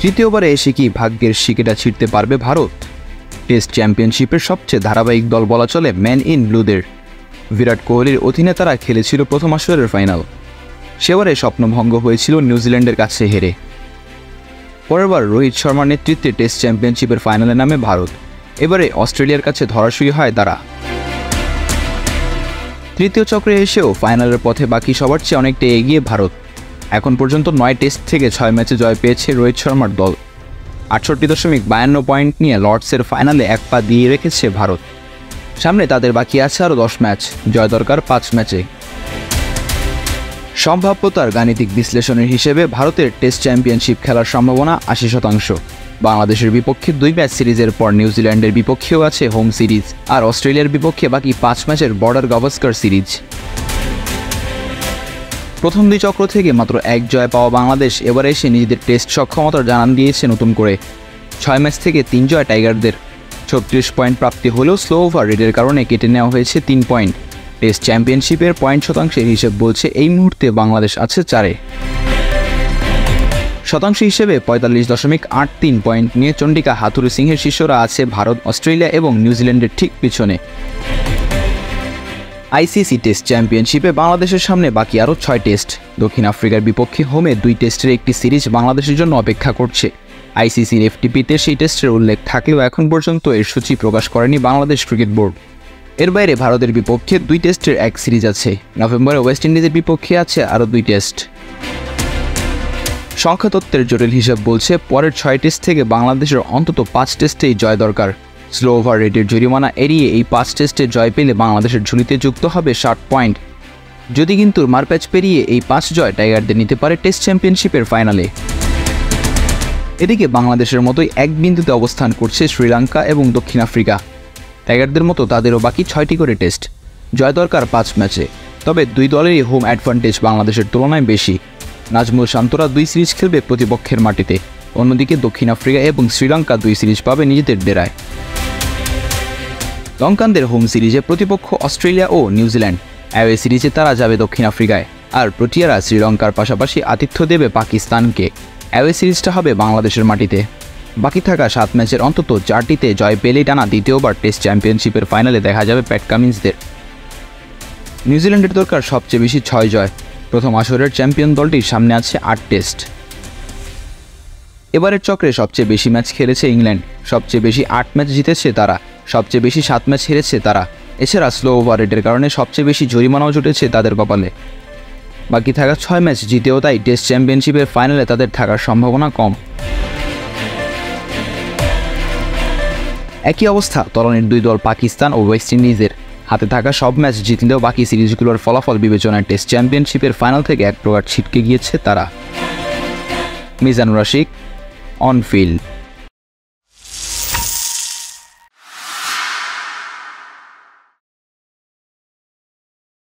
তৃতীয়বারে এসে কি ভাগ্যের শিকেটা ছিঁড়তে পারবে ভারত? টেস্ট চ্যাম্পিয়নশিপের সবচেয়ে ধারাবাহিক দল বলা চলে ম্যান ইন ব্লুদের। বিরাট কোহলির অধীনে তারা খেলেছিল প্রথম আসরের ফাইনাল। সেবারে স্বপ্নভঙ্গ হয়েছিল নিউজিল্যান্ডের কাছে হেরে। পরেরবার রোহিত শর্মার নেতৃত্বে টেস্ট চ্যাম্পিয়নশিপের ফাইনালে নামে ভারত। এবারে অস্ট্রেলিয়ার কাছে ধরাশয়ী হয় তারা। তৃতীয় চক্রে এসেও ফাইনালের পথে বাকি সবার চেয়ে অনেকটা এগিয়ে ভারত। এখন পর্যন্ত 9 টেস্ট থেকে 6 ম্যাচে জয় পেয়েছে রোহিত শর্মার দল। 68.52 পয়েন্ট নিয়ে লর্ডসের ফাইনালে এক পা দিয়ে রেখেছে ভারত। সামনে তাদের বাকি আছে আরও 10 ম্যাচ, জয় দরকার 5 ম্যাচে। সম্ভাব্যতার গাণিতিক বিশ্লেষণের হিসেবে ভারতের টেস্ট চ্যাম্পিয়নশিপ খেলার সম্ভাবনা 80%। বাংলাদেশের বিপক্ষে 2 ম্যাচ সিরিজের পর নিউজিল্যান্ডের বিপক্ষেও আছে হোম সিরিজ, আর অস্ট্রেলিয়ার বিপক্ষে বাকি 5 ম্যাচের বর্ডার গাভাস্কার সিরিজ। প্রথম 2 চক্র থেকে মাত্র 1 জয় পাওয়া বাংলাদেশ এবারে এসে নিজেদের টেস্ট সক্ষমতার জানান দিয়েছে নতুন করে। 6 ম্যাচ থেকে 3 জয় টাইগারদের। 36 পয়েন্ট প্রাপ্তি হলেও স্লো ওভার রেটের কারণে কেটে নেওয়া হয়েছে 3 পয়েন্ট। টেস্ট চ্যাম্পিয়নশিপের পয়েন্ট শতাংশের হিসেব বলছে এই মুহূর্তে বাংলাদেশ আছে 4-এ। শতাংশ হিসেবে 45.83 পয়েন্ট নিয়ে চন্ডিকা হাথুরু সিংহের শিষ্যরা আছে ভারত, অস্ট্রেলিয়া এবং নিউজিল্যান্ডের ঠিক পিছনে। আইসিসি টেস্ট চ্যাম্পিয়নশিপে বাংলাদেশের সামনে বাকি আরও 6 টেস্ট। দক্ষিণ আফ্রিকার বিপক্ষে হোমে 2 টেস্টের একটি সিরিজ বাংলাদেশের জন্য অপেক্ষা করছে। আইসিসির এফটিপিতে সেই টেস্টের উল্লেখ থাকলেও এখন পর্যন্ত এর সূচি প্রকাশ করেনি বাংলাদেশ ক্রিকেট বোর্ড। এর বাইরে ভারতের বিপক্ষে 2 টেস্টের এক সিরিজ আছে। নভেম্বরে ওয়েস্ট ইন্ডিজের বিপক্ষে আছে আরও 2 টেস্ট। সংখ্যাতত্ত্বের জটিল হিসাব বলছে পরের 6 টেস্ট থেকে বাংলাদেশের অন্তত 5 টেস্টেই জয় দরকার। স্লো ওভার রেটের জরিমানা এড়িয়ে এই 5 টেস্টে জয় পেলে বাংলাদেশের ঝুলিতে যুক্ত হবে 60 পয়েন্ট। যদি কিন্তু মারপ্যাচ পেরিয়ে এই 5 জয় টাইগারদের নিতে পারে টেস্ট চ্যাম্পিয়নশিপের ফাইনালে। এদিকে বাংলাদেশের মতোই এক বিন্দুতে অবস্থান করছে শ্রীলঙ্কা এবং দক্ষিণ আফ্রিকা। টাইগারদের মতো তাদেরও বাকি 6টি করে টেস্ট, জয় দরকার 5 ম্যাচে। তবে 2 দলেরই হোম অ্যাডভান্টেজ বাংলাদেশের তুলনায় বেশি। নাজমুল শান্তরা 2 সিরিজ খেলবে প্রতিপক্ষের মাটিতে। অন্যদিকে দক্ষিণ আফ্রিকা এবং শ্রীলঙ্কা 2 সিরিজ পাবে নিজেদের ডেরায়। লঙ্কানদের হোম সিরিজে প্রতিপক্ষ অস্ট্রেলিয়া ও নিউজিল্যান্ড। অ্যাওয়ে সিরিজে তারা যাবে দক্ষিণ আফ্রিকায়। আর প্রোটিয়ারা শ্রীলঙ্কার পাশাপাশি আতিথ্য দেবে পাকিস্তানকে। অ্যাওয়ে সিরিজটা হবে বাংলাদেশের মাটিতে। বাকি থাকা 7 ম্যাচের অন্তত 4টিতে জয় পেলেই টানা দ্বিতীয়বার টেস্ট চ্যাম্পিয়নশিপের ফাইনালে দেখা যাবে প্যাট কামিন্সদের। নিউজিল্যান্ডের দরকার সবচেয়ে বেশি 6 জয়। প্রথম আসরের চ্যাম্পিয়ন দলটির সামনে আছে 8 টেস্ট। এবারের চক্রে সবচেয়ে বেশি ম্যাচ খেলেছে ইংল্যান্ড। সবচেয়ে বেশি 8 ম্যাচ জিতেছে তারা। সবচেয়ে বেশি 7 ম্যাচ হেরেছে তারা। এছাড়া স্লো ওভার রেটের কারণে সবচেয়ে বেশি জরিমানাও জুটেছে তাদের কপালে। বাকি থাকা 6 ম্যাচ জিতেও তাই টেস্ট চ্যাম্পিয়নশিপের ফাইনালে তাদের থাকার সম্ভাবনা কম। একই অবস্থা তলানির 2 দল পাকিস্তান ও ওয়েস্ট ইন্ডিজের। হাতে থাকা সব ম্যাচ জিতলেও বাকি সিরিজগুলোর ফলাফল বিবেচনায় টেস্ট চ্যাম্পিয়নশিপের ফাইনাল থেকে এক প্রকার ছিটকে গিয়েছে তারা। Mizanur Rashid, on field.